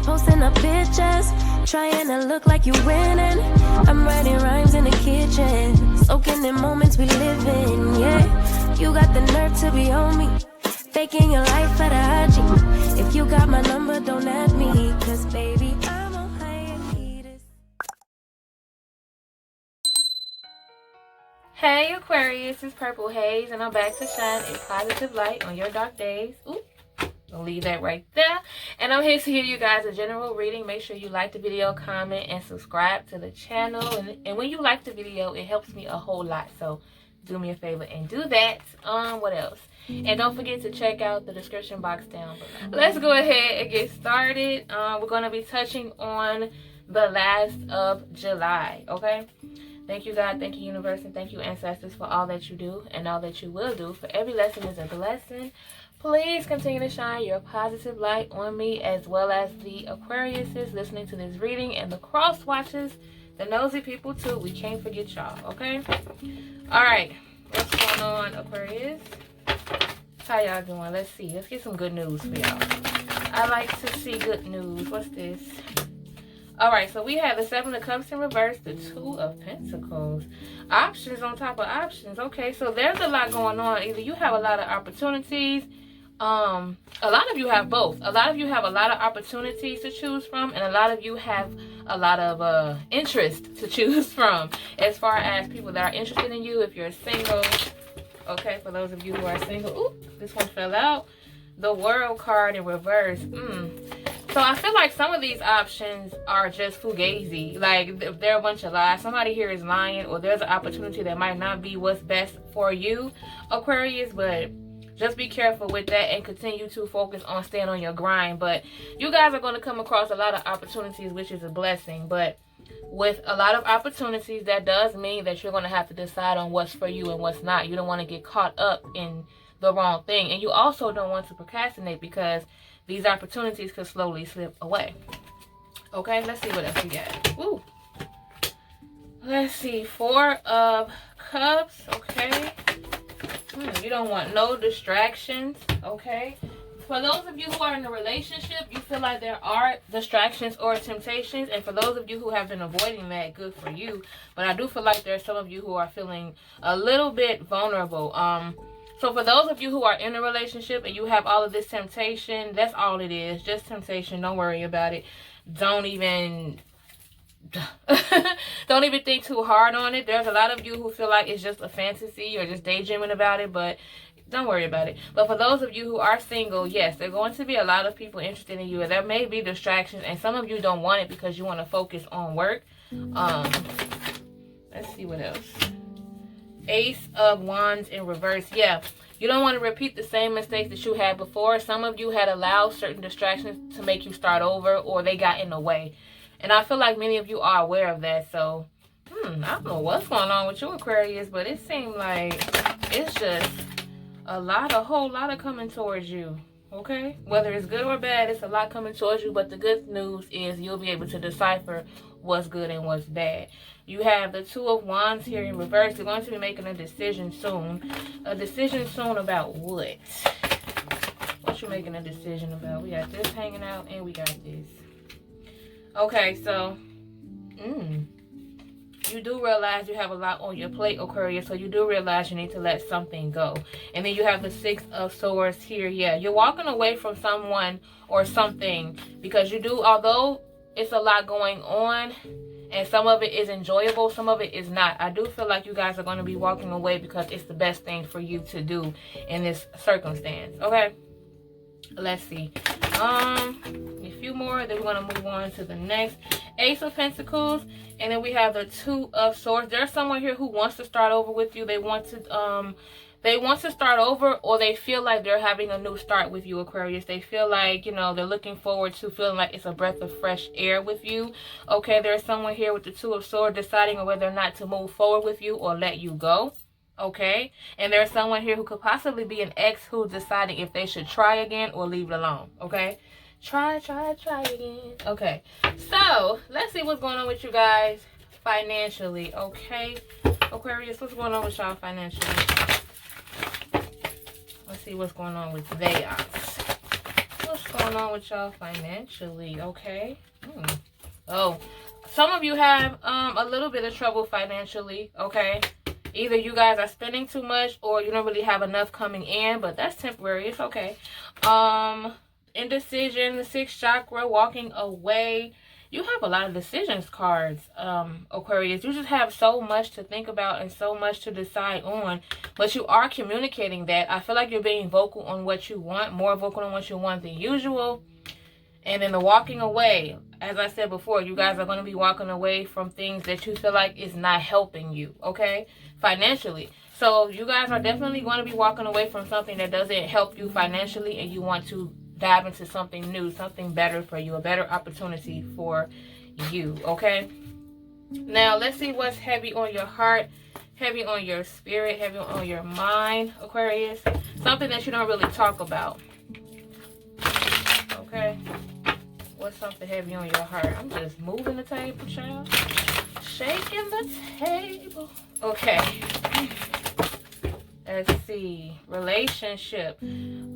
posting up pictures, trying to look like you winning. I'm writing rhymes in the kitchen, soaking in moments we live in, yeah. You got the nerve to be on me, faking your life for the IG. If you got my number, don't add me, cause baby, I'm on hiatus. Hey Aquarius, it's Purple Hayez, and I'm back to shine a positive light on your dark days. Ooh, I'll leave that right there. And I'm here to give you guys a general reading. Make sure you like the video, comment, and subscribe to the channel. And when you like the video, it helps me a whole lot. So do me a favor and do that. What else? And don't forget to check out the description box down below. Let's go ahead and get started. We're going to be touching on the last of July, okay? Thank you, God. Thank you, universe. And thank you, ancestors, for all that you do and all that you will do. For every lesson is a blessing. Please continue to shine your positive light on me, as well as the Aquariuses listening to this reading, and the cross watchers, the nosy people too. We can't forget y'all, okay? All right. What's going on, Aquarius? How y'all doing? Let's see. Let's get some good news for y'all. I like to see good news. What's this? All right, so we have the Seven of Cups in reverse, the Two of Pentacles. Options on top of options. Okay, so there's a lot going on. Either you have a lot of opportunities. A lot of you have both. A lot of you have a lot of opportunities to choose from, and a lot of you have a lot of interest to choose from. As far as people that are interested in you, if you're single. Okay, for those of you who are single. Ooh, this one fell out. The World card in reverse. So I feel like some of these options are just fugazi. Like, they're a bunch of lies. Somebody here is lying, or there's an opportunity that might not be what's best for you, Aquarius. But just be careful with that and continue to focus on staying on your grind. But you guys are going to come across a lot of opportunities, which is a blessing. But with a lot of opportunities, that does mean that you're going to have to decide on what's for you and what's not. You don't want to get caught up in the wrong thing. And you also don't want to procrastinate, because these opportunities could slowly slip away. Okay, let's see what else we got. Ooh. Let's see. Four of Cups. Okay. You don't want no distractions. Okay. For those of you who are in a relationship, you feel like there are distractions or temptations. And for those of you who have been avoiding that, good for you. But I do feel like there's some of you who are feeling a little bit vulnerable. So for those of you who are in a relationship and you have all of this temptation, that's all it is. Just temptation. Don't worry about it. Don't even think too hard on it. There's a lot of you who feel like it's just a fantasy or just daydreaming about it, but don't worry about it. But for those of you who are single, yes, there are going to be a lot of people interested in you, and there may be distractions, and some of you don't want it because you want to focus on work. Let's see what else. Ace of Wands in reverse. Yeah, you don't want to repeat the same mistakes that you had before. Some of you had allowed certain distractions to make you start over, or they got in the way. And I feel like many of you are aware of that. So, I don't know what's going on with you, Aquarius, but it seemed like it's just a whole lot of coming towards you. Okay? Whether it's good or bad, it's a lot coming towards you. But the good news is you'll be able to decipher what's good and what's bad. You have the Two of Wands here in reverse. You're going to be making a decision soon. A decision soon about what? What you making a decision about? We got this hanging out, and we got this. Okay, so you do realize you have a lot on your plate, Aquarius, so you do realize you need to let something go. And then you have the Six of Swords here. Yeah, you're walking away from someone or something, because you do, although it's a lot going on, and some of it is enjoyable, some of it is not. I do feel like you guys are going to be walking away because it's the best thing for you to do in this circumstance. Okay, let's see. A few more, then we're going to move on to the next. Ace of Pentacles, and then we have the Two of Swords. There's someone here who wants to start over with you. They want to start over, or they feel like they're having a new start with you, Aquarius. They feel like, you know, they're looking forward to feeling like it's a breath of fresh air with you. Okay, there's someone here with the Two of Swords deciding on whether or not to move forward with you or let you go. Okay, and there's someone here who could possibly be an ex who's deciding if they should try again or leave it alone. Okay, try again. Okay, so let's see what's going on with you guys financially. Okay, Aquarius, what's going on with y'all financially? Let's see what's going on with theirs. What's going going on with y'all financially, okay? Oh, some of you have a little bit of trouble financially, okay? Either you guys are spending too much or you don't really have enough coming in, but that's temporary. It's okay. Indecision, the 6th chakra, walking away. You have a lot of decisions cards, Aquarius. You just have so much to think about and so much to decide on, but you are communicating that. I feel like you're being vocal on what you want, more vocal on what you want than usual. And then the walking away, as I said before, you guys are going to be walking away from things that you feel like is not helping you, okay, financially. So you guys are definitely going to be walking away from something that doesn't help you financially, and you want to dive into something new, something better for you, a better opportunity for you, okay? Now, let's see what's heavy on your heart, heavy on your spirit, heavy on your mind, Aquarius. Something that you don't really talk about, okay? What's something heavy on your heart? I'm just moving the table, child. Shaking the table. Okay. Let's see. Relationship.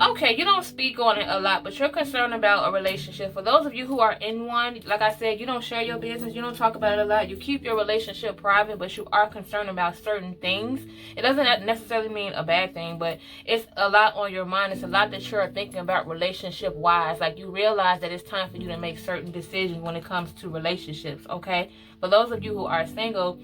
Okay, you don't speak on it a lot, but you're concerned about a relationship. For those of you who are in one, like I said, you don't share your business. You don't talk about it a lot. You keep your relationship private, but you are concerned about certain things. It doesn't necessarily mean a bad thing, but it's a lot on your mind. It's a lot that you're thinking about relationship-wise. Like, you realize that it's time for you to make certain decisions when it comes to relationships, okay? For those of you who are single,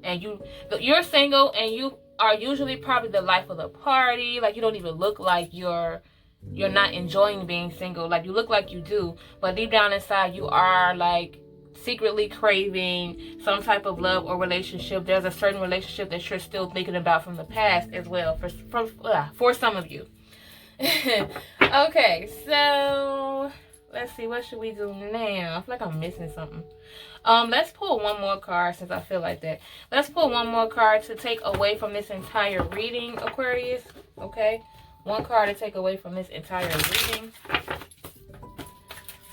and you're single, and you are usually probably the life of the party. Like, you don't even look like you're not enjoying being single. Like, you look like you do, but deep down inside you are like secretly craving some type of love or relationship. There's a certain relationship that you're still thinking about from the past as well, for some of you. Okay, so let's see, what should we do now? I feel like I'm missing something. Let's pull one more card, since I feel like that. Let's pull one more card to take away from this entire reading, Aquarius. Okay, one card to take away from this entire reading.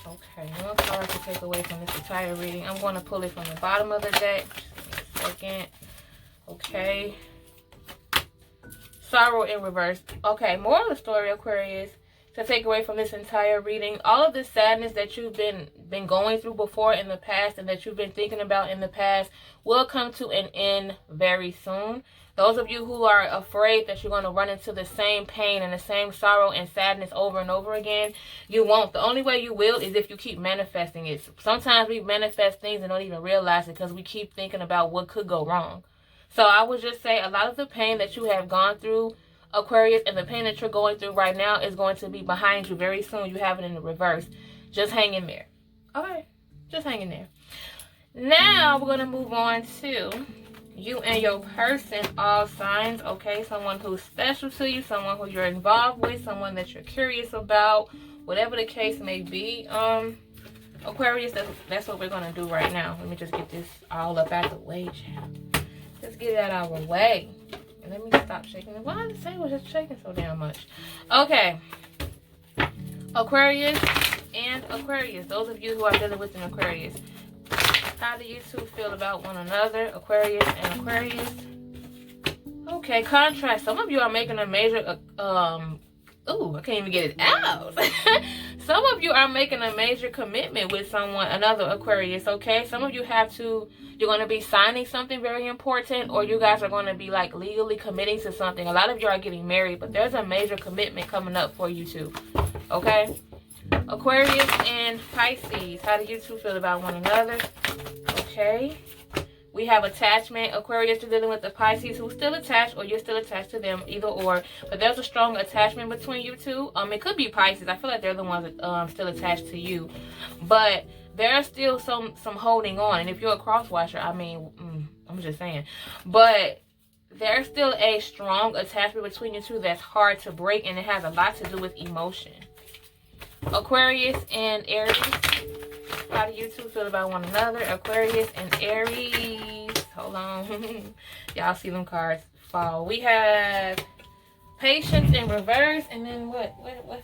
Okay, one card to take away from this entire reading. I'm going to pull it from the bottom of the deck. Just a second. Okay. Sorrow in reverse. Okay, moral of the story, Aquarius, to take away from this entire reading, all of the sadness that you've been going through before in the past, and that you've been thinking about in the past, will come to an end very soon. Those of you who are afraid that you're going to run into the same pain and the same sorrow and sadness over and over again, you won't. The only way you will is if you keep manifesting it. Sometimes we manifest things and don't even realize it because we keep thinking about what could go wrong. So I would just say a lot of the pain that you have gone through, Aquarius, and the pain that you're going through right now is going to be behind you very soon. You have it in the reverse. Just hang in there. Okay, just hang in there. Now we're going to move on to you and your person, all signs, okay? Someone who's special to you, someone who you're involved with, someone that you're curious about, whatever the case may be. Aquarius, that's what we're going to do right now. Let me just get this all up out the way, child. Let's get it out of our way. Let me stop shaking it. Why did the table just shaking so damn much? Okay. Aquarius and Aquarius. Those of you who are dealing with an Aquarius. How do you two feel about one another? Aquarius and Aquarius. Okay, contrast. Some of you are making a major... I can't even get it out. Some of you are making a major commitment with someone, another Aquarius, okay? Some of you you're going to be signing something very important, or you guys are going to be like legally committing to something. A lot of you are getting married, but there's a major commitment coming up for you too, okay? Aquarius and Pisces, how do you two feel about one another? Okay. We have attachment. Aquarius, you're dealing with the Pisces who's still attached, or you're still attached to them, either or. But there's a strong attachment between you two. It could be Pisces. I feel like they're the ones that still attached to you. But there's still some holding on. And if you're a cross-watcher, I mean, I'm just saying. But there's still a strong attachment between you two that's hard to break, and it has a lot to do with emotion. Aquarius and Aries. How do you two feel about one another? Aquarius and Aries. Hold on. Y'all see them cards fall. We have Patience in reverse. And then what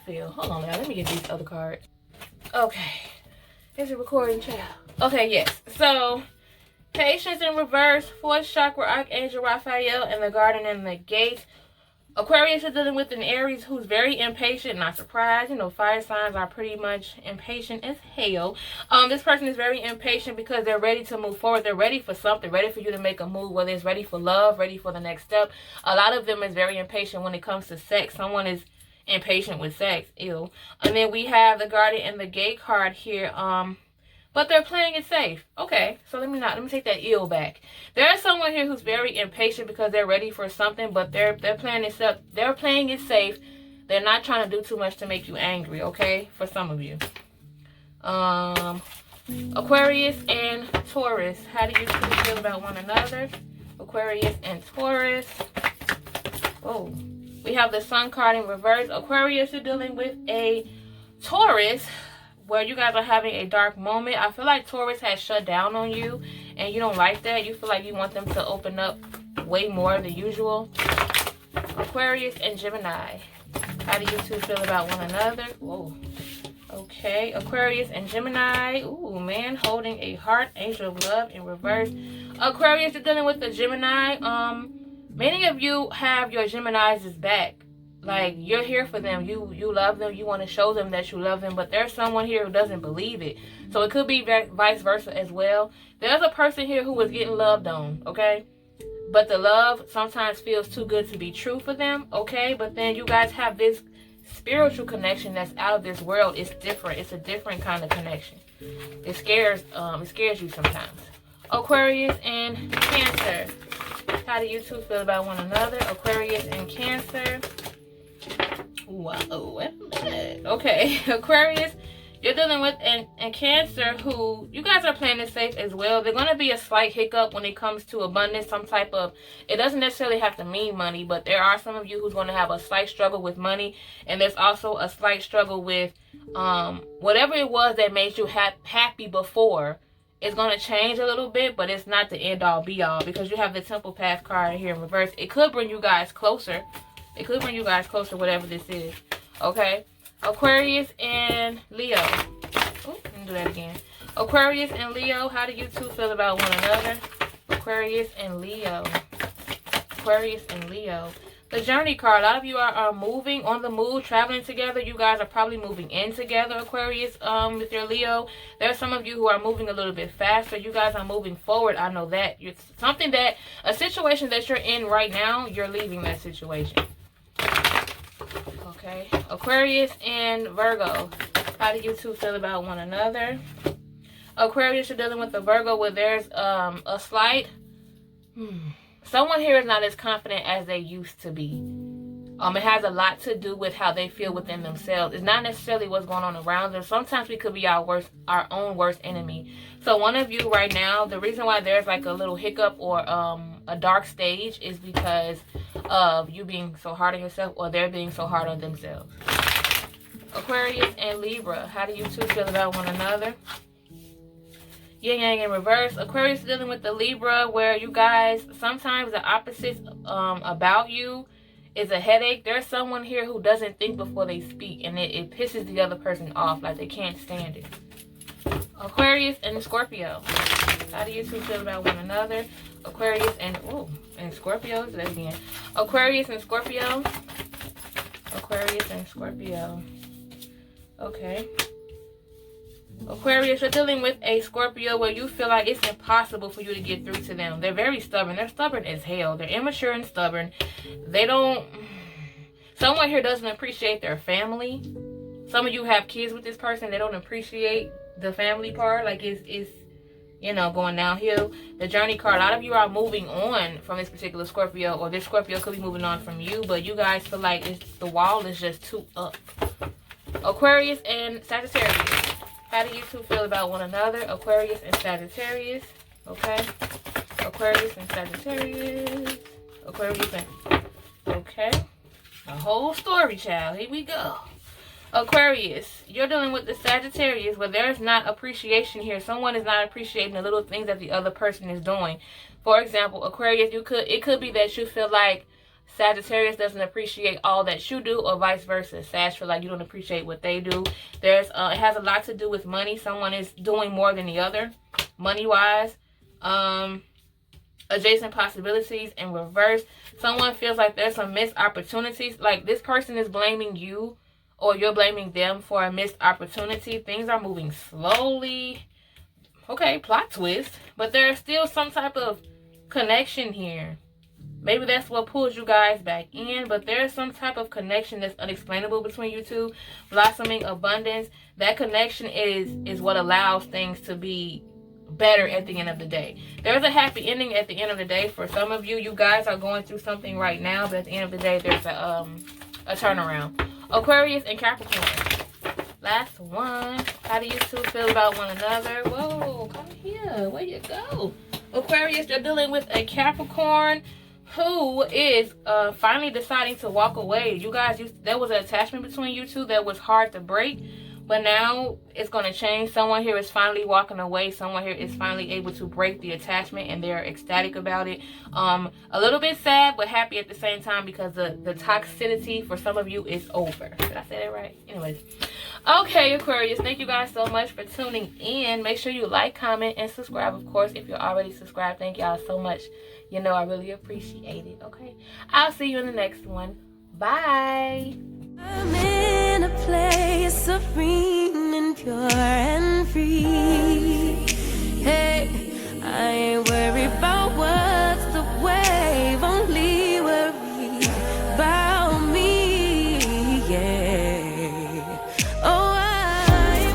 feel? Hold on now. Let me get these other cards. Okay. Is it recording, child? Okay, yes. So, Patience in reverse. 4th chakra, Archangel Raphael, and the Garden and the Gate. Aquarius is dealing with an Aries who's very impatient. Not surprised. You know, fire signs are pretty much impatient as hell. This person is very impatient because they're ready to move forward. They're ready for something. Ready for you to make a move. Whether it's ready for love, ready for the next step. A lot of them is very impatient when it comes to sex. Someone is impatient with sex. Ew. And then we have the Guardian and the Gate card here. But they're playing it safe. Okay, so let me take that ill back. There's someone here who's very impatient because they're ready for something, but they're playing it safe. They're playing it safe. They're not trying to do too much to make you angry, okay? For some of you. Aquarius and Taurus. How do you two feel about one another? Aquarius and Taurus. Oh, we have the Sun card in reverse. Aquarius, you're dealing with a Taurus where you guys are having a dark moment. I feel like Taurus has shut down on you and you don't like that. You feel like you want them to open up way more than usual. Aquarius and Gemini. How do you two feel about one another? Whoa. Okay. Aquarius and Gemini. Ooh, man holding a heart. Angel of love in reverse. Aquarius, you're dealing with the Gemini. Many of you have your Geminis' back. Like, you're here for them. You love them. You want to show them that you love them. But there's someone here who doesn't believe it. So it could be vice versa as well. There's a person here who is getting loved on, okay? But the love sometimes feels too good to be true for them, okay? But then you guys have this spiritual connection that's out of this world. It's different. It's a different kind of connection. It scares you sometimes. Aquarius and Cancer. How do you two feel about one another? Aquarius and Cancer. Whoa, wait a minute. Okay, Aquarius, you're dealing with and Cancer who, you guys are playing it safe as well. There's going to be a slight hiccup when it comes to abundance. Some type of, it doesn't necessarily have to mean money, but there are some of you who's going to have a slight struggle with money. And there's also a slight struggle with whatever it was that made you happy before. It's going to change a little bit, but it's not the end all be all because you have the Temple Path card here in reverse. It could bring you guys closer. It could bring you guys closer, whatever this is. Okay? Aquarius and Leo. Oh, let me do that again. Aquarius and Leo, how do you two feel about one another? Aquarius and Leo. Aquarius and Leo. The Journey card. A lot of you are moving, on the move, traveling together. You guys are probably moving in together, Aquarius, with your Leo. There's some of you who are moving a little bit faster. You guys are moving forward. I know that. It's something that, a situation that you're in right now, you're leaving that situation. Okay. Aquarius and Virgo. How do you two feel about one another? Aquarius, you're dealing with the Virgo where there's a slight... Someone here is not as confident as they used to be. It has a lot to do with how they feel within themselves. It's not necessarily what's going on around them. Sometimes we could be our own worst enemy. So one of you right now, the reason why there's like a little hiccup or a dark stage is because of you being so hard on yourself or they're being so hard on themselves. Aquarius and Libra, how do you two feel about one another? Yin Yang in reverse. Aquarius is dealing with the Libra where you guys, sometimes the opposites about you is a headache. There's someone here who doesn't think before they speak and it pisses the other person off, like they can't stand it. Aquarius and Scorpio. How do you two feel about one another? Aquarius and Scorpio. Do that again. Aquarius and Scorpio. Aquarius and Scorpio. Okay. Aquarius, you're dealing with a Scorpio where you feel like it's impossible for you to get through to them. They're very stubborn. They're stubborn as hell. They're immature and stubborn. They don't... Someone here doesn't appreciate their family. Some of you have kids with this person. They don't appreciate the family part. Like, it's you know, going downhill. The Journey card. A lot of you are moving on from this particular Scorpio. Or this Scorpio could be moving on from you. But you guys feel like the wall is just too up. Aquarius and Sagittarius. How do you two feel about one another? Aquarius and Sagittarius. Okay. Aquarius and Sagittarius. Aquarius and... Okay. A whole story, child. Here we go. Aquarius, you're dealing with the Sagittarius where there's not appreciation here. Someone is not appreciating the little things that the other person is doing. For example, Aquarius, it could be that you feel like Sagittarius doesn't appreciate all that you do, or vice versa. Sag feel like you don't appreciate what they do. It has a lot to do with money. Someone is doing more than the other, money-wise. adjacent possibilities in reverse. Someone feels like there's some missed opportunities. Like this person is blaming you or you're blaming them for a missed opportunity. Things are moving slowly. Okay, plot twist. But there's still some type of connection here. Maybe that's what pulls you guys back in, but there's some type of connection that's unexplainable between you two. Blossoming abundance. That connection is what allows things to be better at the end of the day. There's a happy ending at the end of the day. For some of you, you guys are going through something right now, but at the end of the day, there's a turnaround. Aquarius and Capricorn. Last one. How do you two feel about one another? Whoa, come here. Where you go? Aquarius, you're dealing with a Capricorn who is finally deciding to walk away. You guys, there was an attachment between you two that was hard to break, but now it's going to change. Someone here is finally walking away. Someone here is finally able to break the attachment, and they're ecstatic about it. A little bit sad, but happy at the same time, because the toxicity for some of you is over. Did I say that right? Anyways. Okay, Aquarius, thank you guys so much for tuning in. Make sure you like, comment, and subscribe. Of course, if you're already subscribed, thank y'all so much. You know I really appreciate it, okay? I'll see you in the next one. Bye. I'm in a place of freedom.